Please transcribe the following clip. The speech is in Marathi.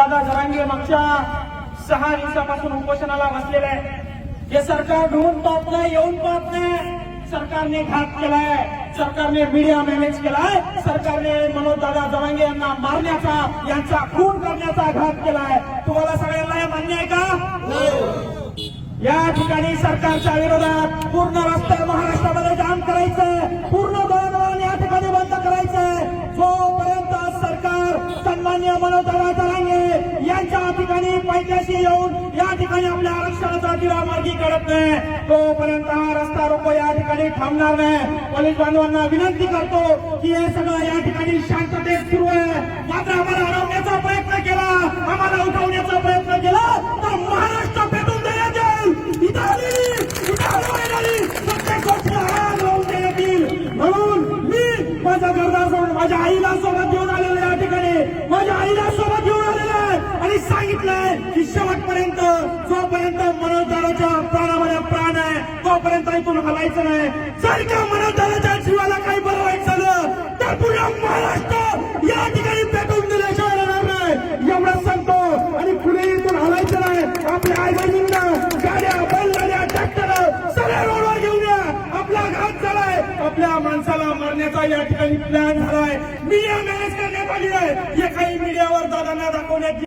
दादा जरांगे मागच्या 6 दिवसापासून उपोषणाला बसलेले आहे। हे सरकार ढूंढ पाहत नाही, येऊन पाहत नाही। सरकारने घात केलाय, सरकारने मीडिया मॅनेज केलाय, सरकारने मनोज दादा जरांगे यांना मारण्याचा, यांचा खून करण्याचा घात केलाय। तुम्हाला सगळ्यांना हे मान्य आहे का? या ठिकाणी सरकारच्या विरोधात पूर्ण रस्ते महाराष्ट्रामध्ये जाम करायचंय, पूर्ण दळणवळण या ठिकाणी बंद करायचंय। जोपर्यंत सरकार सन्मान्य मनोज दादा जरांगे यांच्या ठिकाणी पैशाशी येऊन या ठिकाणी आपल्या आरक्षणाचा दिवा मार्गी काढत नाही, तोपर्यंत हा रस्ता रोको या ठिकाणी थांबणार नाही। पोलीस बांधवांना विनंती करतो की हे सगळं या ठिकाणी शांततेत सुरू आहे, मात्र आम्हाला अडवण्याचा प्रयत्न केला, आम्हाला उठवण्याचा प्रयत्न केला तर महाराष्ट्र पेटून देण्यात येईल। प्रत्येक गोष्ट आग लावून देण्यात येईल। म्हणून मी माझ्या घरदार सोडून माझ्या आईला सोबत घेऊन आलेलो या ठिकाणी, माझ्या आईला सोबत घेऊन आलेलो आहे आणि सांगितलंय की शेवटपर्यंत जोपर्यंत मनोज दादाच्या प्राणामध्ये प्राण आहे तोपर्यंत इथून हलायचं नाही। जर का मनोज दादाच्या जीवाला काही बरं वाईट झालं तर पूर्ण महाराष्ट्र या ठिकाणी पेटून दिल्याशिवाय राहणार नाही, एवढंच सांगतो। आणि पुढे इथून हलायचं नाही। आपल्या आई बहिणींना गाड्या, बैलगाड्या, ट्रॅक्टर सगळ्या रोडवर घेऊन या। आपला घात झालाय, आपल्या माणसाला मारण्याचा या ठिकाणी प्लॅन झालाय, मीडिया मॅनेज करण्यात आली आहे। हे काही मीडियावर दादांना दाखवण्यात